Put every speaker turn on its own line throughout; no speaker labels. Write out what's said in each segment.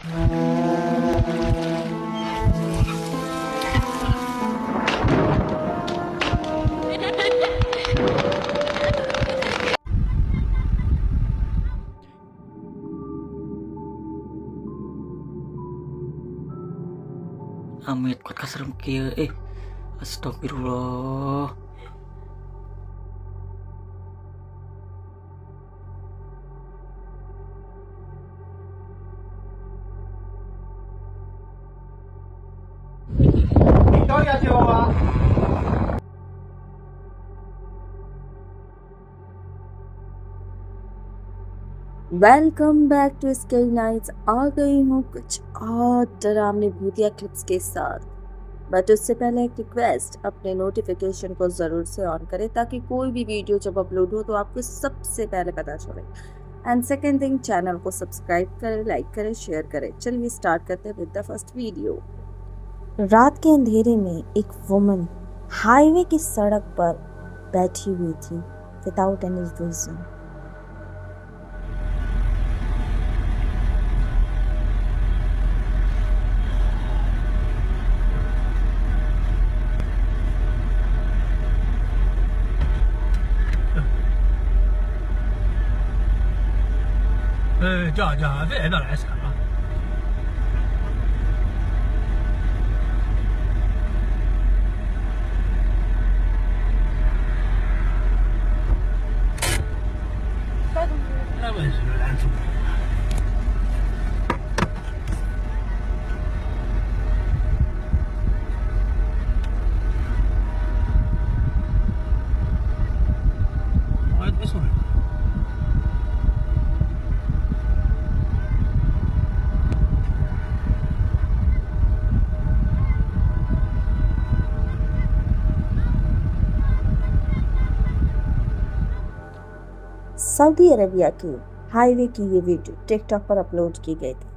Amit kuat kaserem kieu astagfirullah.
Welcome back to scary nights. आ गई हूँ कुछ और डरावनी भूतिया क्लिप्स के साथ। बट उससे पहले एक रिक्वेस्ट, अपने नोटिफिकेशन को ज़रूर से ऑन करें ताकि कोई भी वीडियो जब अपलोड हो तो आपको सबसे पहले पता चले। एंड सेकेंड थिंग, चैनल को सब्सक्राइब करें, लाइक करें, शेयर करें। चलिए स्टार्ट करते हैं विद द फर्स्ट वीडियो। रात के अंधेरे में एक वुमन हाईवे की सड़क पर बैठी हुई थी विदाउट एनी रीजन।
这人哪来啥？那本是拦住。我别说了。
सऊदी अरबिया के हाईवे की ये वीडियो टिकटॉक पर अपलोड की गई थी।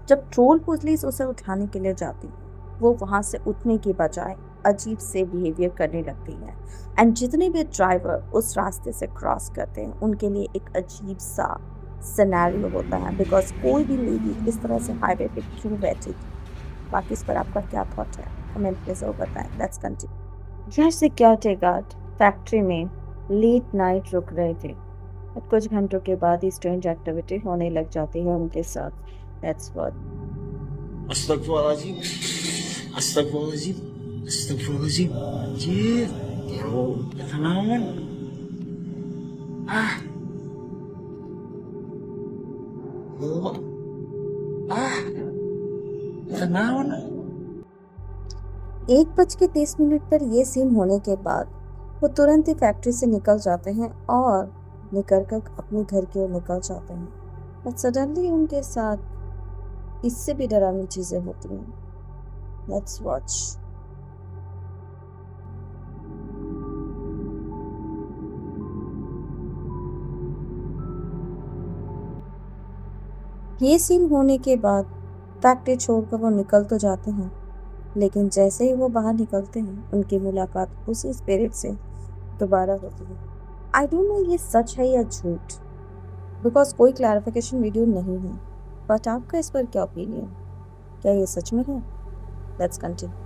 जब ट्रोल पुलिस उसे उठाने के लिए जाती है, वो वहां से उठने की बजाय अजीब से बिहेवियर करने लगती है। एंड जितने भी ड्राइवर उस रास्ते से क्रॉस करते हैं, उनके लिए एक अजीब सा सिनेरियो होता है, बिकॉज कोई भी लेडी इस तरह से हाईवे पे क्यों बैठी थी। बाकी इस पर आपका क्या थॉट है, कमेंट में जरूर बताएं। Let's continue. यह सिक्योरिटी गार्ड फैक्ट्री में लेट नाइट रुक रहे थे। कुछ घंटों के बाद ही स्ट्रेंज एक्टिविटी होने लग जाती है उनके साथ। That's what.
अस्तगफुरुल्लाह, अस्तगफुरुल्लाह, अस्तगफुरुल्लाह। Anjir, bro, kenalan. Ah, bro, kenalan.
1:30 पर ये सीन होने के बाद वो तुरंत ही फैक्ट्री से निकल जाते हैं और निकल कर अपने घर की ओर निकल जाते हैं। बट सडनली उनके साथ इससे भी डरावनी चीजें होती हैं। Let's watch. ये सीन होने के बाद फैक्ट्री छोड़कर वो निकल तो जाते हैं, लेकिन जैसे ही वो बाहर निकलते हैं, उनकी मुलाकात उसी स्पिरिट से दोबारा होती है। आई डोंट नो ये सच है या झूठ, बिकॉज कोई क्लैरिफिकेशन वीडियो नहीं है। बट आपका इस पर क्या ओपिनियन, क्या ये सच में है? Let's continue.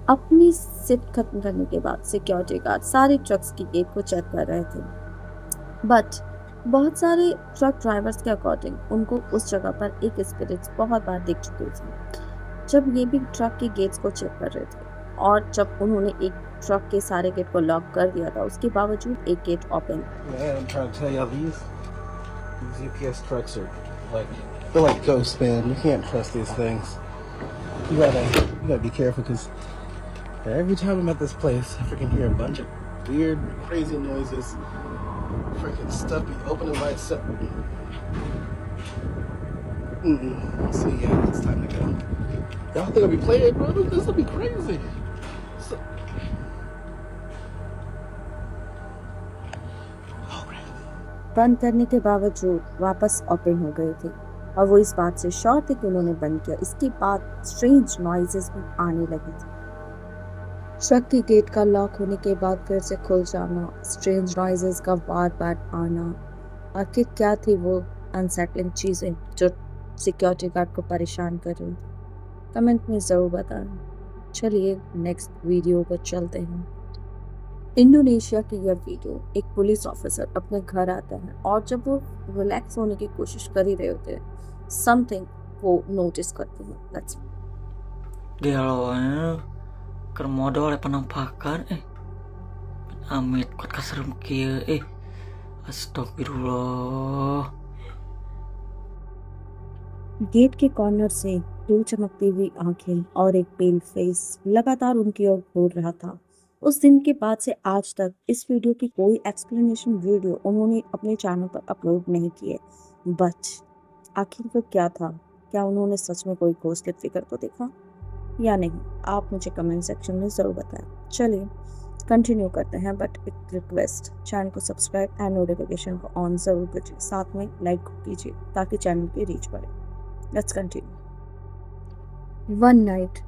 अपनी शिफ्ट खत्म करने के बाद सिक्योरिटी गार्ड सारे ट्रक्स की गेट को चेक कर रहे थे। बट बहुत सारे ट्रक ड्राइवर्स के अकॉर्डिंग उनको उस जगह पर एक स्पिरिट बहुत बार दिख चुके थे। जब ये भी ट्रक के गेट्स को चेक कर रहे थे और जब उन्होंने एक ट्रक के सारे गेट को लॉक कर दिया था, उसके बावजूद एक gate open.
Man, I'm trying to tell y'all, these UPS trucks are they're like ghosts, man. You can't trust these things. You gotta be careful because every time I'm at this place, I freaking hear a bunch of weird, crazy noises. Freaking stuff be opening by itself. So yeah, it's time to go. Y'all think I'll be playing, bro? This will be crazy. So,
बंद करने के बावजूद वापस open हो गए थे और वो इस बात से श्योर थे कि उन्होंने बंद किया। इसके बाद स्ट्रेंज नॉइजेस भी आने लगी थी। ट्रक की गेट का लॉक होने के बाद फिर से खुल जाना, स्ट्रेंज नॉइजेस का बार बार आना। आखिर क्या थी वो अनसेटलिंग चीजें जो सिक्योरिटी गार्ड को परेशान कर रही थी? कमेंट में ज़रूर बताएं। चलिए नेक्स्ट वीडियो पर चलते हैं। इंडोनेशिया की यह वीडियो, एक पुलिस ऑफिसर अपने घर आता है और जब वो रिलैक्स होने की कोशिश कर ही रहे होते हैं, समथिंग वो नोटिस करते हैं। Let's
Dialognya keur modal oleh penampakan amit kok kaserem kieu astagfirullah.
Gate के कॉर्नर से दो चमकती हुई आंखें और एक पेल फेस लगातार उनकी ओर घूर रहा था। उस दिन के बाद से आज तक इस वीडियो की कोई एक्सप्लेनेशन वीडियो उन्होंने अपने चैनल पर अपलोड नहीं किए। बट आखिर वो क्या था? क्या उन्होंने सच में कोई घोस्टली फिगर को देखा या नहीं? आप मुझे कमेंट सेक्शन में ज़रूर बताएं। चलिए कंटिन्यू करते हैं, बट एक रिक्वेस्ट, चैनल को सब्सक्राइब एंड नोटिफिकेशन को ऑन ज़रूर कीजिए, साथ में लाइक कीजिए ताकि चैनल की रीच बढ़े। Let's continue. One night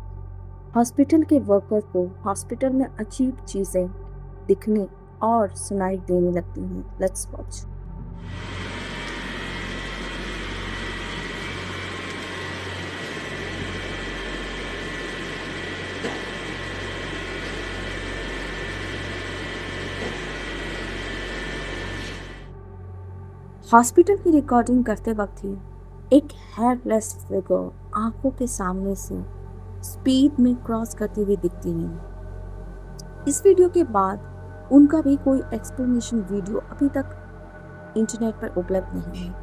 hospital के वर्कर को हॉस्पिटल में अजीब चीज़ें दिखने और सुनाई देने लगती हैं। Let's watch. हॉस्पिटल की रिकॉर्डिंग करते वक्त ही एक हेयरलेस फिगर आंखों के सामने से स्पीड में क्रॉस करती हुई दिखती है। इस वीडियो के बाद उनका भी कोई एक्सप्लेनेशन वीडियो अभी तक इंटरनेट पर उपलब्ध नहीं है,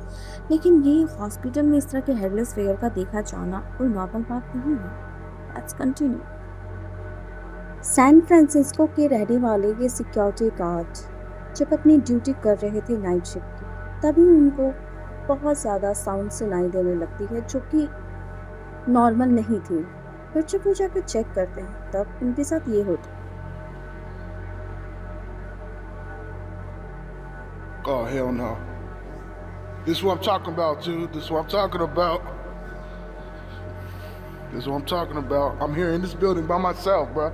लेकिन ये हॉस्पिटल में इस तरह के हेयरलेस फिगर का देखा जाना कोई नॉर्मल बात नहीं है। Let's continue. सैन फ्रांसिस्को के रहने वाले ये सिक्योरिटी गार्ड जब अपनी ड्यूटी कर रहे थे नाइट शिफ्ट की, तभी उनको बहुत ज़्यादा साउंड सुनाई देने लगती है जो कि नॉर्मल नहीं थी। फिर जब वो जाकर चेक करते हैं तब उनके साथ ये होता है।
Oh, hell no. This is what I'm talking about, dude. This is what I'm talking about. This is what I'm talking about. I'm here in this building by myself, bro.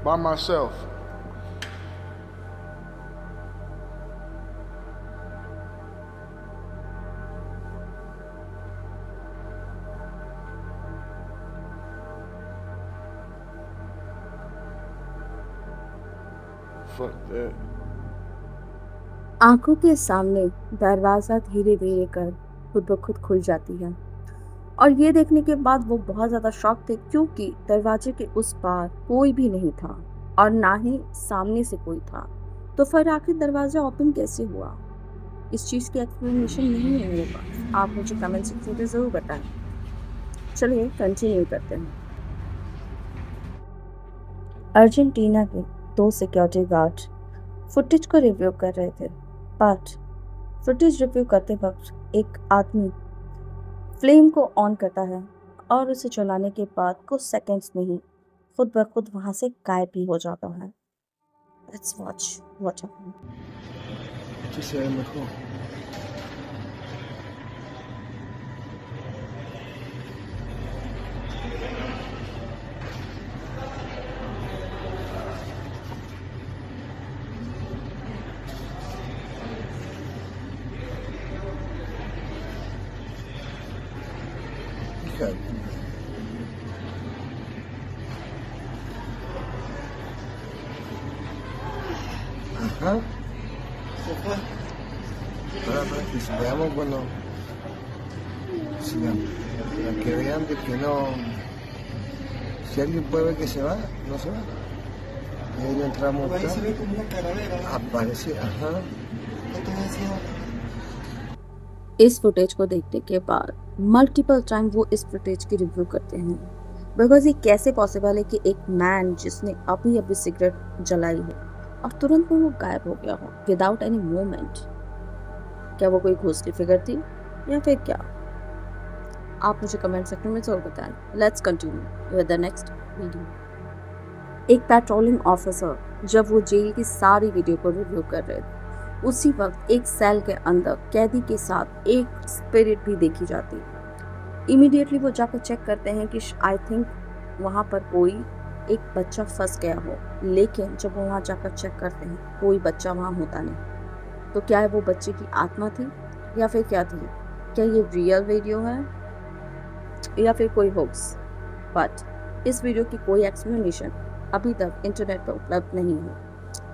By myself. Fuck that.
आंखों के सामने दरवाज़ा धीरे धीरे कर खुद ब खुद खुल जाती है और ये देखने के बाद वो बहुत ज़्यादा शॉक थे, क्योंकि दरवाजे के उस पार कोई भी नहीं था और ना ही सामने से कोई था। तो फिर आखिर दरवाज़ा ओपन कैसे हुआ? इस चीज़ की एक्सप्लेनेशन नहीं है मेरे पास। आप मुझे कमेंट सेक्शन में ज़रूर बताएं। चलिए कंटिन्यू करते हैं। अर्जेंटीना के दो सिक्योरिटी गार्ड फुटेज को रिव्यू कर रहे थे, बट फुटेज रिव्यू करते वक्त एक आदमी फ्लेम को ऑन करता है और उसे चलाने के बाद कुछ सेकंड्स में ही खुद ब खुद वहां से गायब भी हो जाता है। Let's watch what happened.
Just say mejor. Okay. Ajá. Se fue. Para que si veamos cuando para que vean de que no, si alguien puede ver que se va, no se va. Y ahí le entramos.
Ahí se ve como una calavera.
Aparece, ajá.
Entonces decía,
इस footage को देखने के बाद multiple time वो इस footage की review करते हैं, बिकॉज ये कैसे पॉसिबल है कि एक मैन जिसने अभी अभी सिगरेट जलाई हो और तुरंत में वो गायब हो गया हो विदाउट एनी मूवमेंट। क्या वो कोई घोस्टली फिगर थी या फिर क्या? आप मुझे कमेंट सेक्शन में जरूर बताएं। Let's continue with the next video. एक पेट्रोलिंग ऑफिसर जब वो जेल की सारी वीडियो को रिव्यू कर रहे थे, उसी वक्त एक सेल के अंदर कैदी के साथ एक स्पिरिट भी देखी जाती है। इमीडिएटली वो जाकर चेक करते हैं कि आई थिंक वहाँ पर कोई एक बच्चा फंस गया हो, लेकिन जब वो वहाँ जाकर चेक करते हैं कोई बच्चा वहाँ होता नहीं। तो क्या है वो बच्चे की आत्मा थी या फिर क्या थी? क्या ये रियल वीडियो है या फिर कोई होक्स। बट इस वीडियो की कोई एक्सप्लेनेशन अभी तक इंटरनेट पर उपलब्ध नहीं है।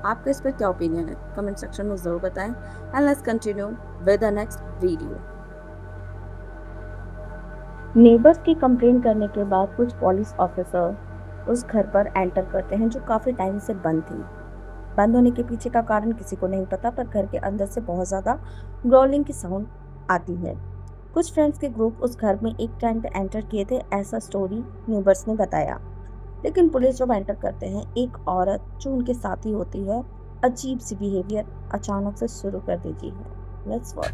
आपका इस पर क्या ओपिनियन है, कमेंट सेक्शन में ज़रूर बताएं। And let's continue with the next video. Neighbours की कंप्लेंट करने के बाद कुछ पुलिस ऑफिसर उस घर पर एंटर करते हैं जो काफ़ी टाइम से बंद थी। बंद होने के पीछे का कारण किसी को नहीं पता, पर घर के अंदर से बहुत ज़्यादा ग्रॉलिंग की साउंड आती है। कुछ फ्रेंड्स के ग्रुप उस घर में एक टाइम पे एंटर किए थे, ऐसा स्टोरी नेबर्स ने बताया। लेकिन पुलिस जब एंटर करते हैं, एक औरत जो उनके साथी होती है अजीब सी बिहेवियर अचानक से शुरू कर देती है। Let's watch.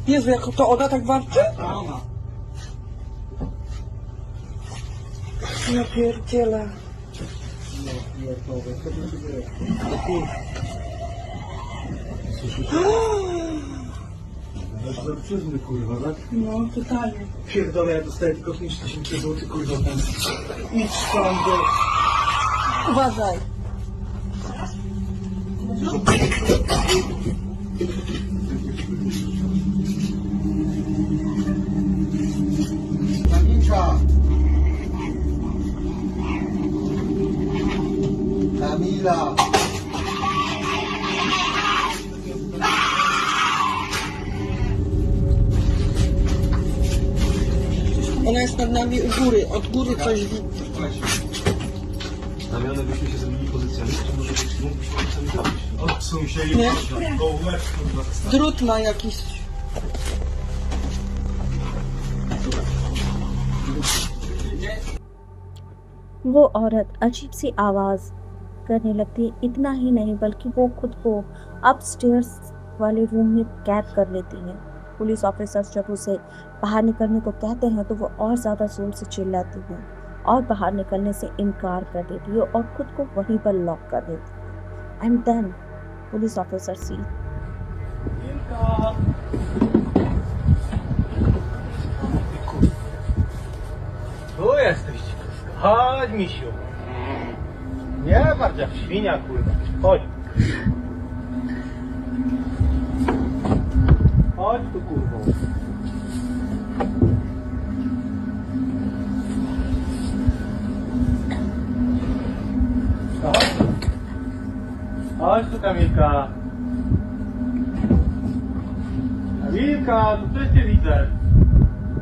Jezu, jak to Oda tak warczy? Ja pierdzielę.
Egzorcyzmy, kurwa, tak?
No, totalnie.
Pierdolę, ja dostaję tylko 5000 zł, kurwa, pensji. Idź tam do...
Uważaj.
Kamilka! Kamila!
Ona jest nad nami u góry. Od góry coś
Stawione byśmy się zrobili pozycjami, to może być mógłbyśmy sami zrobić. Odsuń się i
Nie?
można. Go łeb, kurwa.
drut ma jakiś.
वो औरत अजीब सी आवाज़ करने लगती है। इतना ही नहीं बल्कि वो खुद को अपस्टेयर्स वाले रूम में कैद कर लेती है। पुलिस ऑफिसर्स जब उसे बाहर निकलने को कहते हैं तो वो और ज़्यादा जोर से चिल्लाती है और बाहर निकलने से इनकार कर देती है और खुद को वहीं पर लॉक कर देती है। And then police officer see
Tu jesteś, kurwa. Chodź, misiu. Nie bardziej jak świnia, kurwa. Chodź. Chodź tu, kurwa. No, chodź tu. Chodź tu, Kamilka. Kamilka, tu też cię widzę.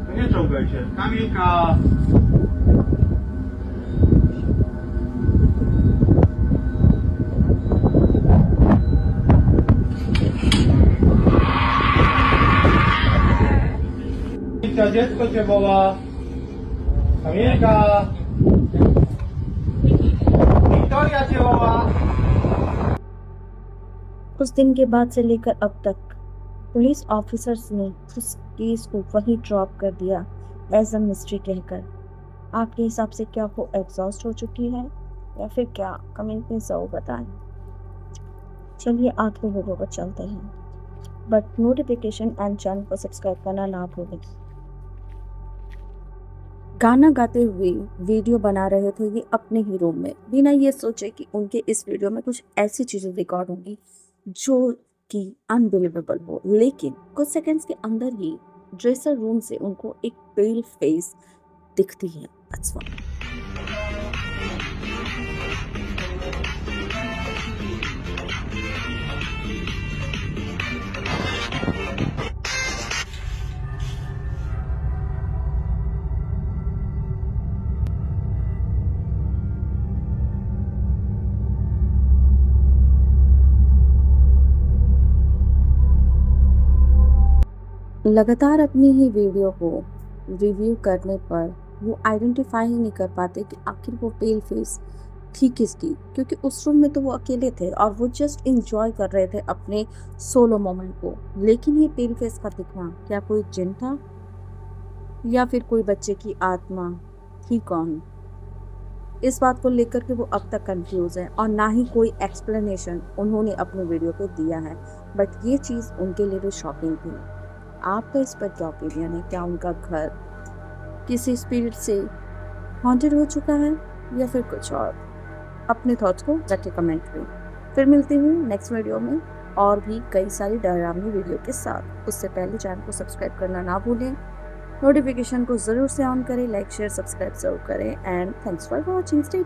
To nie czołgaj się. Kamilka. Kamilka, dziecko cię woła. Kamilka. Wiktoria cię woła.
उस दिन के बाद से लेकर अब तक police officers ने उस केस को वहीं ड्रॉप कर दिया एज अ मिस्ट्री कहकर। आपके हिसाब से क्या वो एग्जॉस्ट हो चुकी है या फिर क्या, कमेंट में ज़रूर बताएं। चलिए आखिरी वीडियो पर चलते हैं, बट नोटिफिकेशन एंड चैनल को सब्सक्राइब करना ना भूलें। गाना गाते हुए वीडियो बना रहे थे ये अपने ही रूम में, बिना ये सोचे कि उनके इस वीडियो में कुछ ऐसी चीज़ें रिकॉर्ड होंगी जो कि अनबिलीवेबल हो। लेकिन कुछ सेकंड्स के अंदर ही ड्रेसर रूम से उनको एक पेल फेस दिखती है। That's why. लगातार अपनी ही वीडियो को रिव्यू करने पर वो आइडेंटिफाई ही नहीं कर पाते कि आखिर वो पेल फेस थी किसकी, क्योंकि उस रूम में तो वो अकेले थे और वो जस्ट इंजॉय कर रहे थे अपने सोलो मोमेंट को। लेकिन ये पेल फेस का दिखना क्या कोई जिन था या फिर कोई बच्चे की आत्मा थी, कौन? इस बात को लेकर के वो अब तक कंफ्यूज है और ना ही कोई एक्सप्लेनेशन उन्होंने अपने वीडियो पे दिया है। बट ये चीज़ उनके लिए भी शॉकिंग थी। आपका इस पर क्या ओपिनियन है? क्या उनका घर किसी स्पिरिट से हॉन्टेड हो चुका है या फिर कुछ और? अपने थॉट्स को रखें कमेंट में। फिर मिलती हूँ नेक्स्ट वीडियो में और भी कई सारी डरावनी वीडियो के साथ। उससे पहले चैनल को सब्सक्राइब करना ना भूलें, नोटिफिकेशन को ज़रूर से ऑन करें, लाइक शेयर सब्सक्राइब ज़रूर करें and thanks for watching. Stay